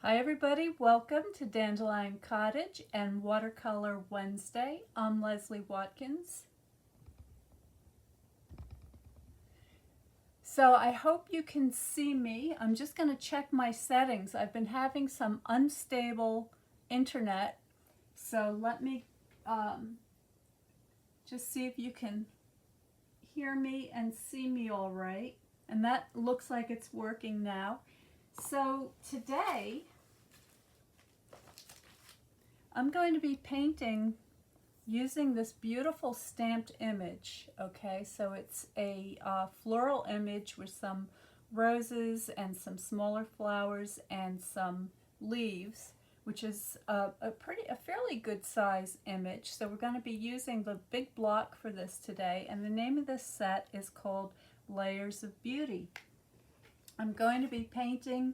Hi everybody, welcome to Dandelion Cottage and Watercolor Wednesday. I'm Leslie Watkins. So I hope you can see me. I'm just going to check my settings. I've been having some unstable internet, so let me just see if you can hear me and see me all right. And that looks like it's working now. So today I'm going to be painting using this beautiful stamped image. Okay, so it's a floral image with some roses and some smaller flowers and some leaves, which is a fairly good size image. So we're going to be using the big block for this today, and the name of this set is called Layers of Beauty. I'm going to be painting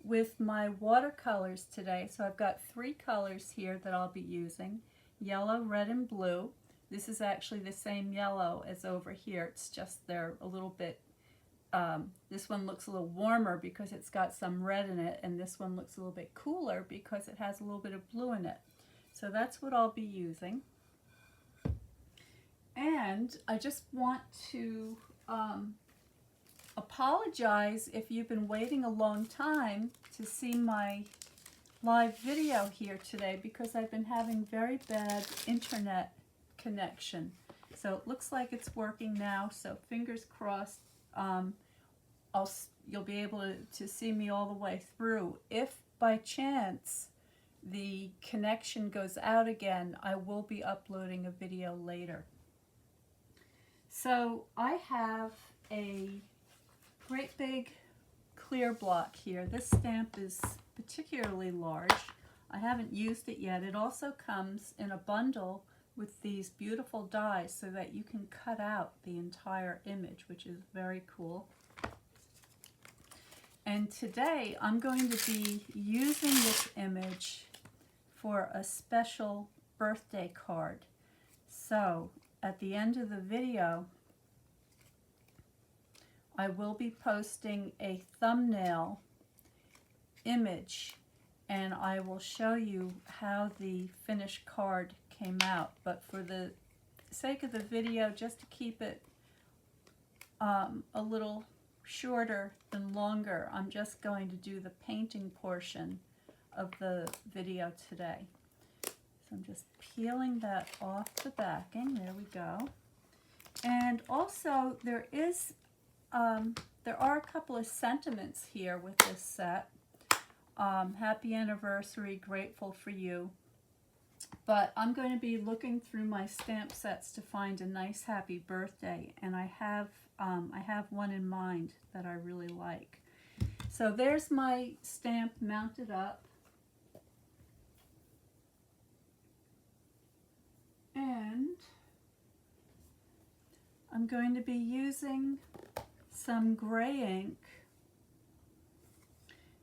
with my watercolors today. So I've got three colors here that I'll be using: yellow, red, and blue. This is actually the same yellow as over here. It's just they're a little bit, this one looks a little warmer because it's got some red in it, and this one looks a little bit cooler because it has a little bit of blue in it. So that's what I'll be using. And I just want to apologize if you've been waiting a long time to see my live video here today, because I've been having very bad internet connection. So it looks like it's working now, so fingers crossed you'll be able to see me all the way through. If by chance the connection goes out again, I will be uploading a video later. So I have a great big clear block here. This stamp is particularly large. I haven't used it yet. It also comes in a bundle with these beautiful dies so that you can cut out the entire image, which is very cool. And today I'm going to be using this image for a special birthday card. So at the end of the video, I will be posting a thumbnail image, and I will show you how the finished card came out. But for the sake of the video, just to keep it a little shorter than longer, I'm just going to do the painting portion of the video today. So I'm just peeling that off the backing. There we go. And also there are a couple of sentiments here with this set. Happy anniversary, grateful for you. But I'm going to be looking through my stamp sets to find a nice happy birthday, and I have one in mind that I really like. So there's my stamp mounted up. And I'm going to be using some gray ink,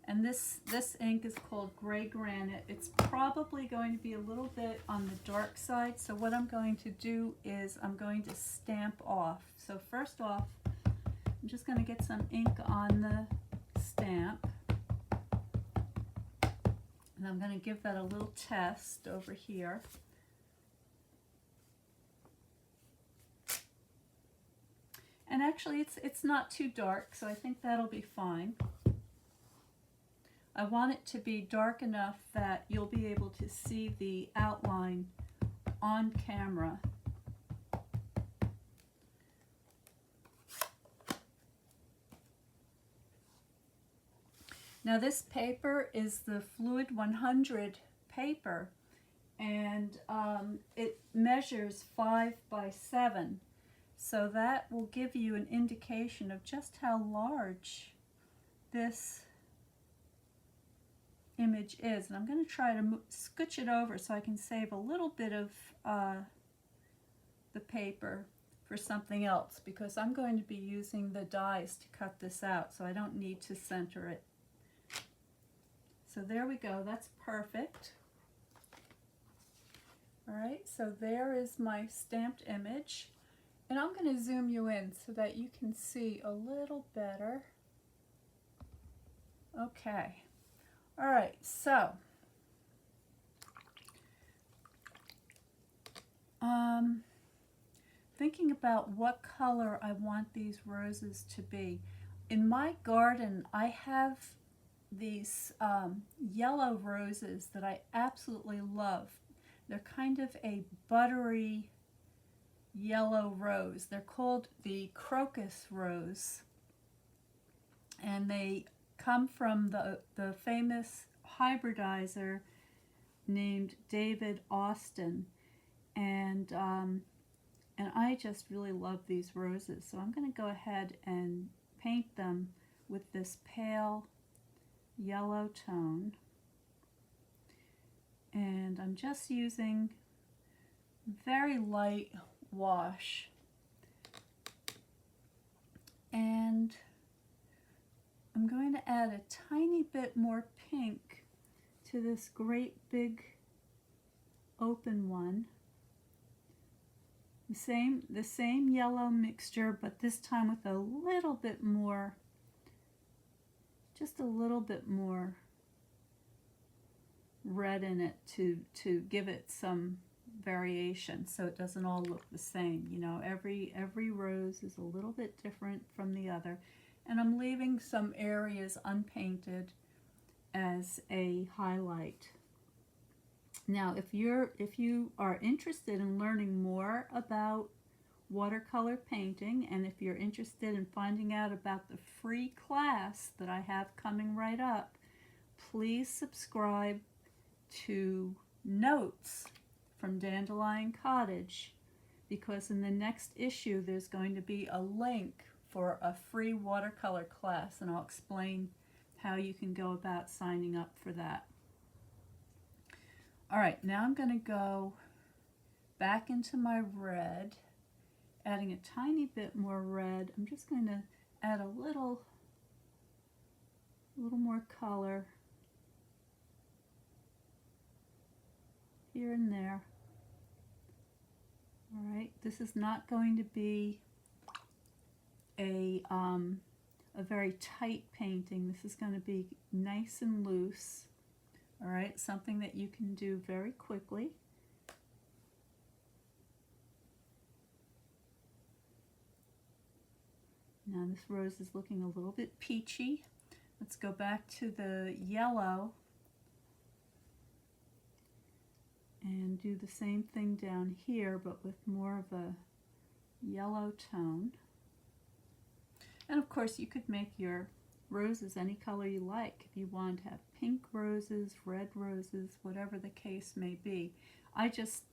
and this ink is called Gray Granite. It's probably going to be a little bit on the dark side, so what I'm going to do is I'm going to stamp off. So first off, I'm just going to get some ink on the stamp, and I'm going to give that a little test over here. And actually it's not too dark, so I think that'll be fine. I want it to be dark enough that you'll be able to see the outline on camera. Now this paper is the Fluid 100 paper, and it measures 5 by 7. So that will give you an indication of just how large this image is. And I'm going to try to scooch it over so I can save a little bit of the paper for something else, because I'm going to be using the dies to cut this out, so I don't need to center it. So there we go, that's perfect. Alright, so there is my stamped image. And I'm going to zoom you in so that you can see a little better. Okay. All right, so thinking about what color I want these roses to be. In my garden, I have these yellow roses that I absolutely love. They're kind of a buttery yellow rose. They're called the crocus rose, and they come from the famous hybridizer named David Austin, and I just really love these roses. So I'm going to go ahead and paint them with this pale yellow tone, and I'm just using very light wash, and I'm going to add a tiny bit more pink to this great big open one. The same yellow mixture, but this time with a little bit more, just a little bit more red in it to give it some variation, so it doesn't all look the same. You know, every rose is a little bit different from the other, and I'm leaving some areas unpainted as a highlight. Now, if you are interested in learning more about watercolor painting, and if you're interested in finding out about the free class that I have coming right up, please subscribe to Notes from Dandelion Cottage, because in the next issue there's going to be a link for a free watercolor class, and I'll explain how you can go about signing up for that. All right, now I'm going to go back into my red, adding a tiny bit more red. I'm just going to add a little more color here and there. All right, this is not going to be a very tight painting. This is going to be nice and loose. All right, something that you can do very quickly. Now this rose is looking a little bit peachy. Let's go back to the yellow and do the same thing down here, but with more of a yellow tone. And of course you could make your roses any color you like. If you want to have pink roses, red roses, whatever the case may be. I just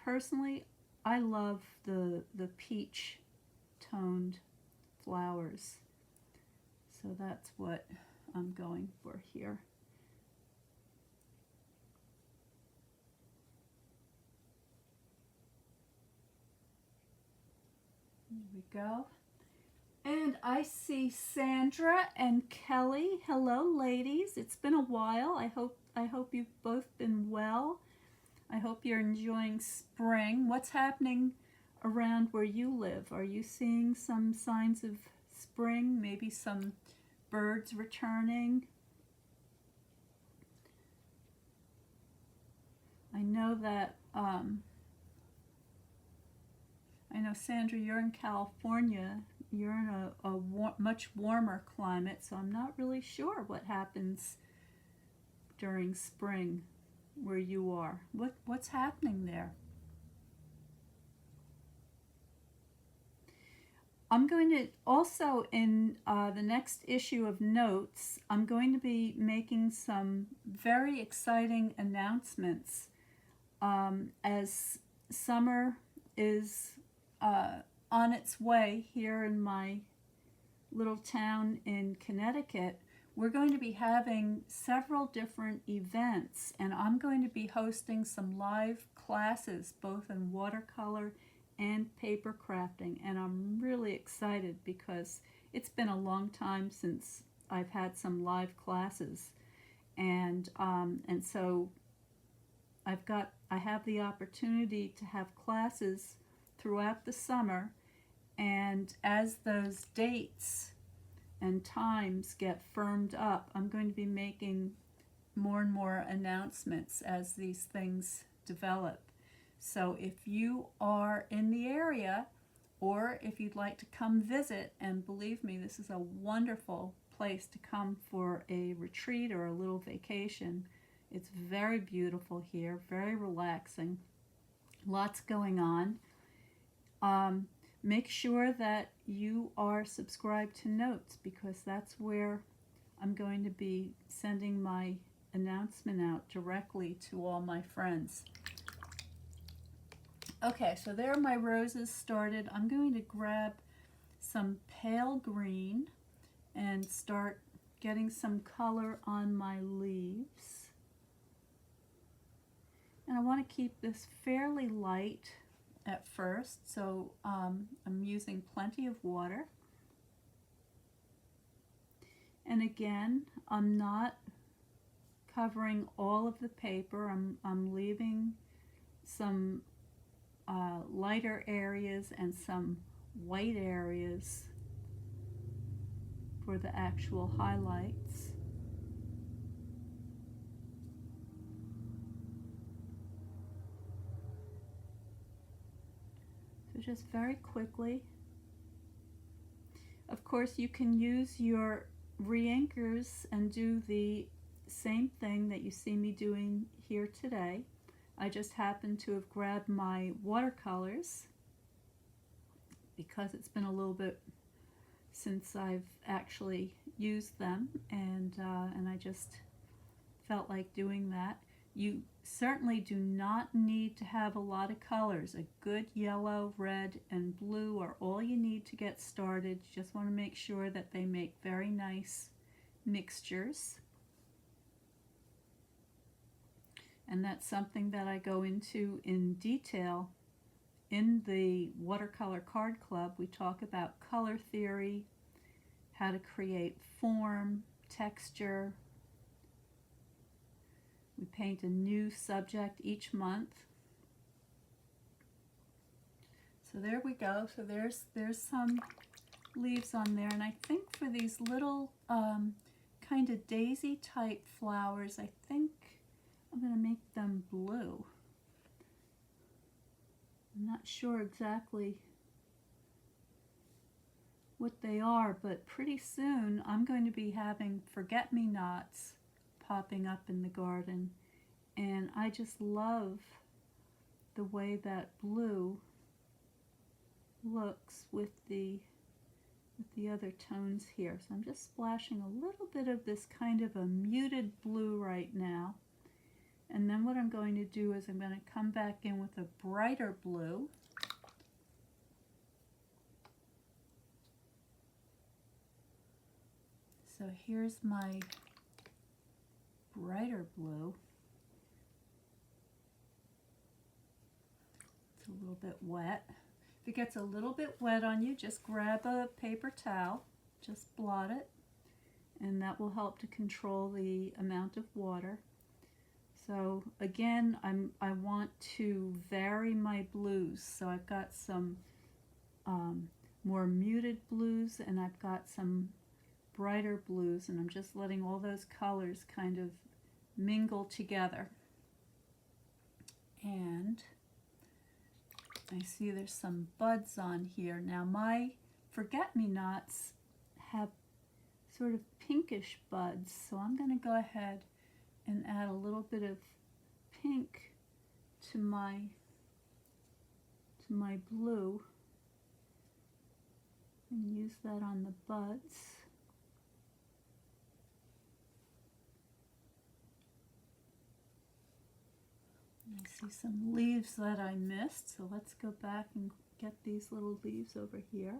personally, I love the peach toned flowers, so that's what I'm going for here. Here we go. And I see Sandra and Kelly. Hello, ladies. It's been a while. I hope you've both been well. I hope you're enjoying spring. What's happening around where you live? Are you seeing some signs of spring? Maybe some birds returning? I know that I know, Sandra, you're in California. You're in a much warmer climate, so I'm not really sure what happens during spring where you are. What's happening there? I'm going to also, in the next issue of Notes, I'm going to be making some very exciting announcements as summer is on its way here in my little town in Connecticut. We're going to be having several different events, and I'm going to be hosting some live classes both in watercolor and paper crafting, and I'm really excited because it's been a long time since I've had some live classes, and so I have the opportunity to have classes throughout the summer, and as those dates and times get firmed up, I'm going to be making more and more announcements as these things develop. So if you are in the area, or if you'd like to come visit, and believe me, this is a wonderful place to come for a retreat or a little vacation. It's very beautiful here, very relaxing, lots going on. Make sure that you are subscribed to Notes, because that's where I'm going to be sending my announcement out directly to all my friends. Okay, so there are my roses started. I'm going to grab some pale green and start getting some color on my leaves. And I want to keep this fairly light at first, so I'm using plenty of water. And again, I'm not covering all of the paper. I'm leaving some lighter areas and some white areas for the actual highlights. So just very quickly. Of course, you can use your re-inkers and do the same thing that you see me doing here today. I just happen to have grabbed my watercolors because it's been a little bit since I've actually used them, and I just felt like doing that. You certainly do not need to have a lot of colors. A good yellow, red, and blue are all you need to get started. You just want to make sure that they make very nice mixtures. And that's something that I go into in detail in the Watercolor Card Club. We talk about color theory, how to create form, texture. We paint a new subject each month. So there we go. So there's some leaves on there. And I think for these little kind of daisy type flowers, I think I'm going to make them blue. I'm not sure exactly what they are, but pretty soon I'm going to be having forget-me-nots popping up in the garden, and I just love the way that blue looks with the other tones here. So I'm just splashing a little bit of this kind of a muted blue right now, and then what I'm going to do is I'm going to come back in with a brighter blue. So here's my brighter blue. It's a little bit wet. If it gets a little bit wet on you, just grab a paper towel, just blot it, and that will help to control the amount of water. So again, I want to vary my blues. So I've got some more muted blues, and I've got some brighter blues, and I'm just letting all those colors kind of mingle together. And I see there's some buds on here. Now my forget-me-nots have sort of pinkish buds, so I'm going to go ahead and add a little bit of pink to my blue and use that on the buds. I see some leaves that I missed, so let's go back and get these little leaves over here.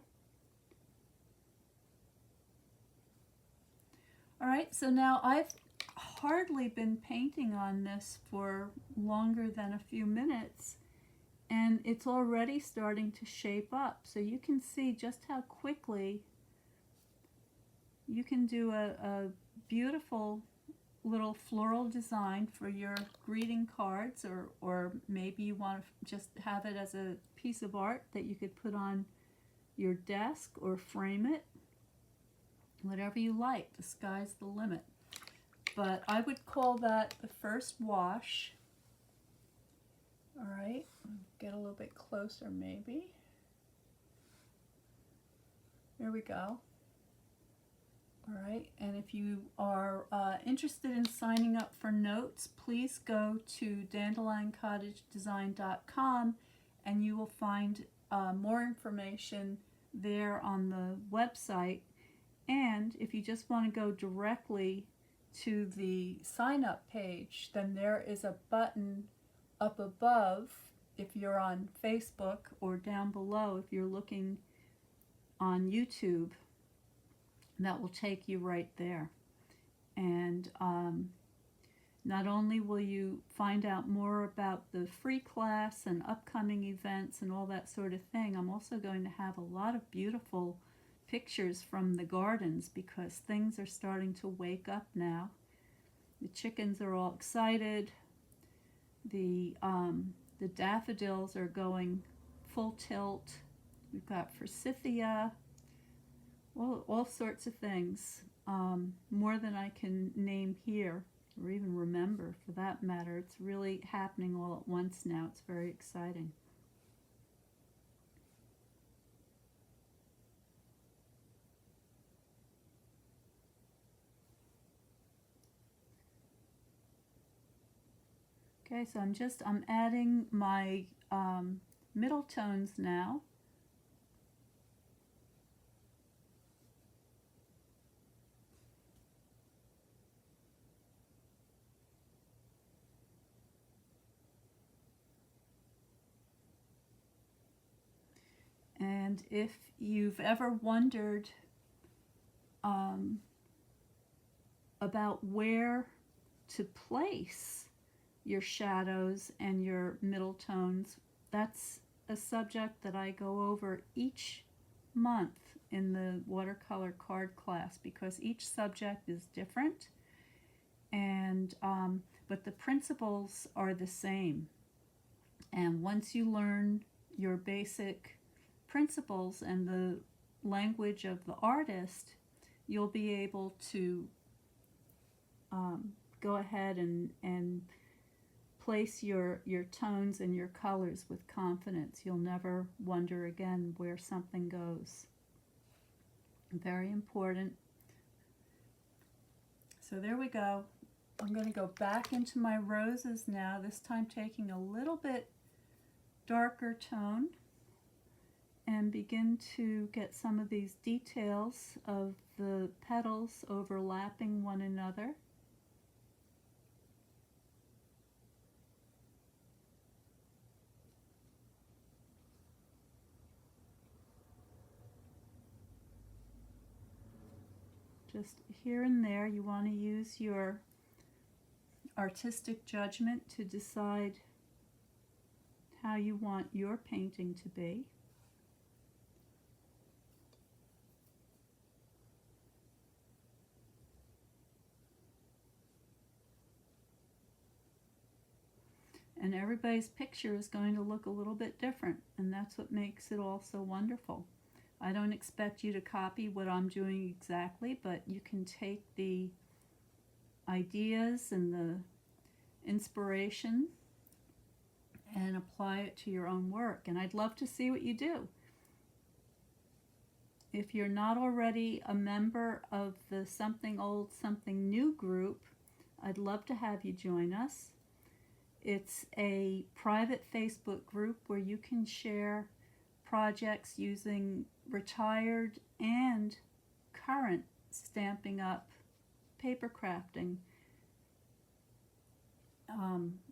Alright, so now I've hardly been painting on this for longer than a few minutes, and it's already starting to shape up. So you can see just how quickly you can do a beautiful little floral design for your greeting cards, or maybe you want to just have it as a piece of art that you could put on your desk or frame it. Whatever you like, the sky's the limit. but I would call that the first wash. All right, get a little bit closer maybe. There we go. All right, and if you are interested in signing up for notes, please go to dandelioncottagedesign.com and you will find more information there on the website. And if you just want to go directly to the sign up page, then there is a button up above if you're on Facebook, or down below if you're looking on YouTube. That will take you right there. And not only will you find out more about the free class and upcoming events and all that sort of thing, I'm also going to have a lot of beautiful pictures from the gardens, because things are starting to wake up now. The chickens are all excited. The daffodils are going full tilt. We've got forsythia, all sorts of things, more than I can name here or even remember for that matter. It's really happening all at once now. It's very exciting. Okay, so I'm adding my middle tones now. And if you've ever wondered about where to place your shadows and your middle tones, that's a subject that I go over each month in the watercolor card class, because each subject is different, and but the principles are the same. And once you learn your basic principles and the language of the artist, you'll be able to go ahead and place your tones and your colors with confidence. You'll never wonder again where something goes. Very important. So there we go. I'm going to go back into my roses now, this time taking a little bit darker tone, and begin to get some of these details of the petals overlapping one another. Just here and there, you want to use your artistic judgment to decide how you want your painting to be. And everybody's picture is going to look a little bit different, and that's what makes it all so wonderful. I don't expect you to copy what I'm doing exactly, but you can take the ideas and the inspiration and apply it to your own work. And I'd love to see what you do. If you're not already a member of the Something Old, Something New group, I'd love to have you join us. It's a private Facebook group where you can share projects using retired and current Stampin' Up! Paper crafting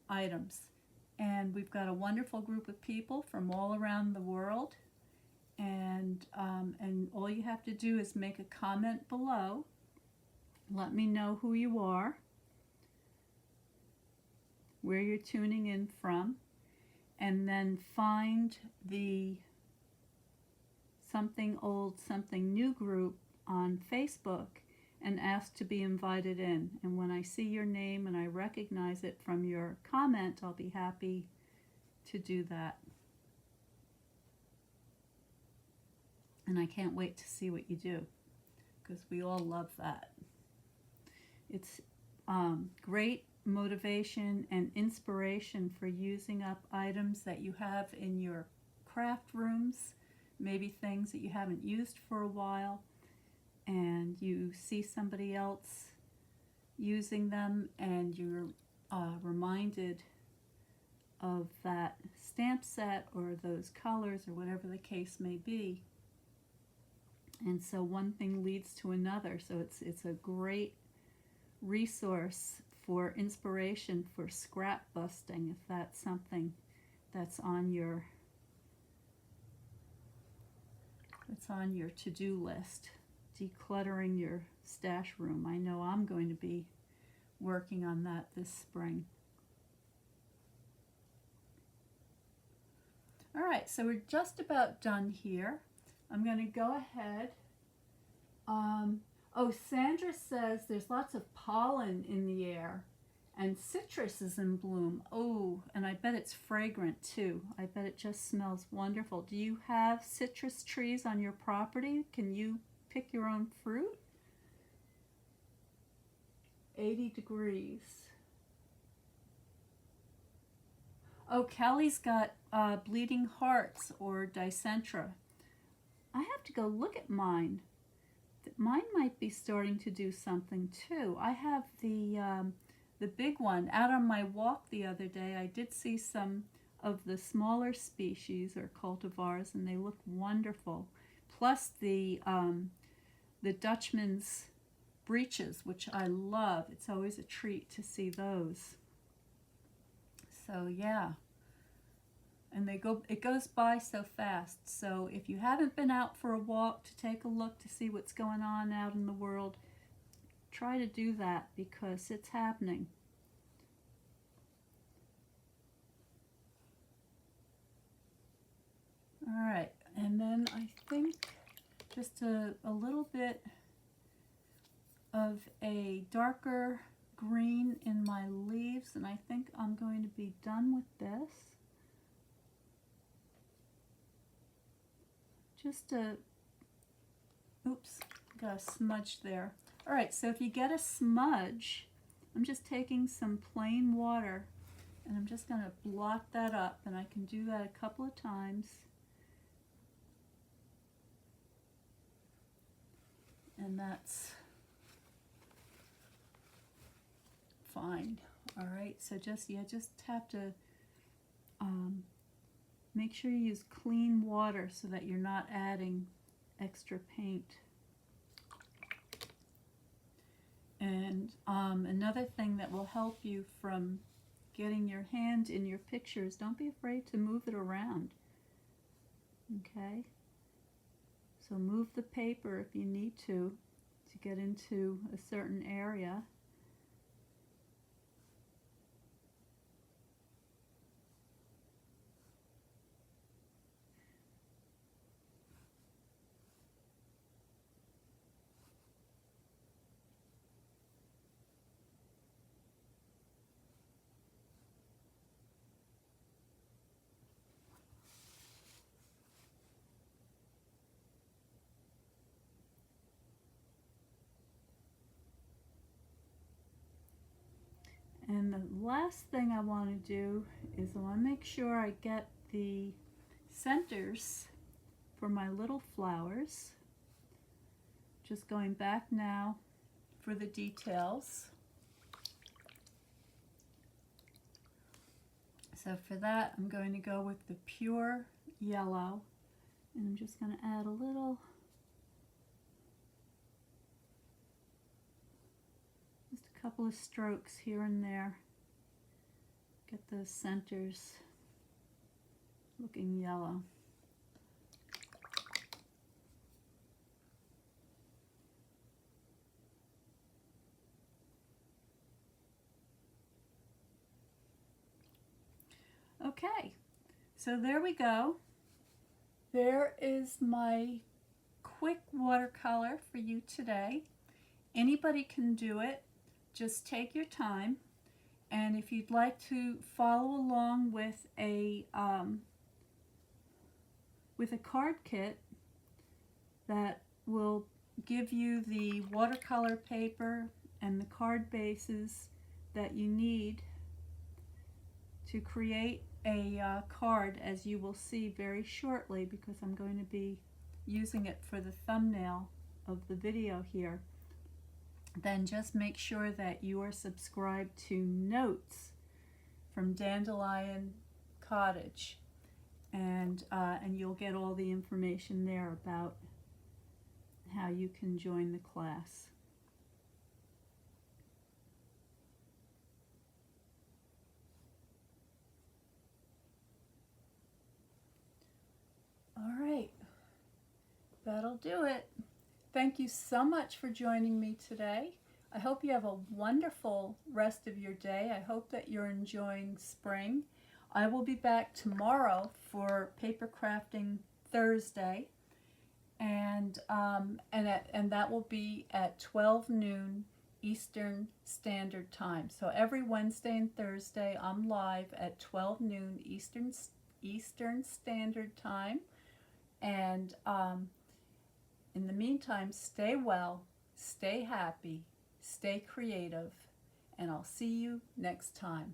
items. And we've got a wonderful group of people from all around the world. And all you have to do is make a comment below. Let me know who you are, where you're tuning in from, and then find the Something Old, Something New group on Facebook and ask to be invited in. And when I see your name and I recognize it from your comment, I'll be happy to do that. And I can't wait to see what you do, because we all love that. It's great motivation and inspiration for using up items that you have in your craft rooms, maybe things that you haven't used for a while, and you see somebody else using them and you're reminded of that stamp set or those colors or whatever the case may be. And so one thing leads to another. So it's a great resource for inspiration for scrap busting, if that's something that's on your to-do list. Decluttering your stash room. I know I'm going to be working on that this spring. All right, so we're just about done here. I'm going to go ahead. Oh, Sandra says there's lots of pollen in the air and citrus is in bloom. Oh, and I bet it's fragrant too. I bet it just smells wonderful. Do you have citrus trees on your property? Can you pick your own fruit? 80 degrees. Oh, Kelly's got bleeding hearts or dicentra. I have to go look at mine. Mine might be starting to do something too. I have the big one. Out on my walk the other day, I did see some of the smaller species or cultivars, and they look wonderful. Plus the Dutchman's breeches, which I love. It's always a treat to see those. So yeah, and it goes by so fast. So if you haven't been out for a walk to take a look to see what's going on out in the world, try to do that because it's happening. All right, and then I think just a little bit of a darker green in my leaves, and I think I'm going to be done with this. Just oops, got a smudge there. All right, so if you get a smudge, I'm just taking some plain water and I'm just going to blot that up, and I can do that a couple of times. And that's fine. All right, so just have to make sure you use clean water so that you're not adding extra paint. And another thing that will help you from getting your hand in your pictures, don't be afraid to move it around. Okay? So move the paper if you need to get into a certain area. And the last thing I want to do is I want to make sure I get the centers for my little flowers. Just going back now for the details. So for that, I'm going to go with the pure yellow, and I'm just going to add a little, just a couple of strokes here and there. Get those centers looking yellow. Okay, so there we go. There is my quick watercolor for you today. Anybody can do it. Just take your time. And if you'd like to follow along with a card kit that will give you the watercolor paper and the card bases that you need to create a card, as you will see very shortly, because I'm going to be using it for the thumbnail of the video here. Then just make sure that you are subscribed to Notes from Dandelion Cottage, and you'll get all the information there about how you can join the class. All right, that'll do it. Thank you so much for joining me today. I hope you have a wonderful rest of your day. I hope that you're enjoying spring. I will be back tomorrow for Paper Crafting Thursday, and that will be at 12 noon Eastern Standard Time. So every Wednesday and Thursday I'm live at 12 noon Eastern Standard Time. And in the meantime, stay well, stay happy, stay creative, and I'll see you next time.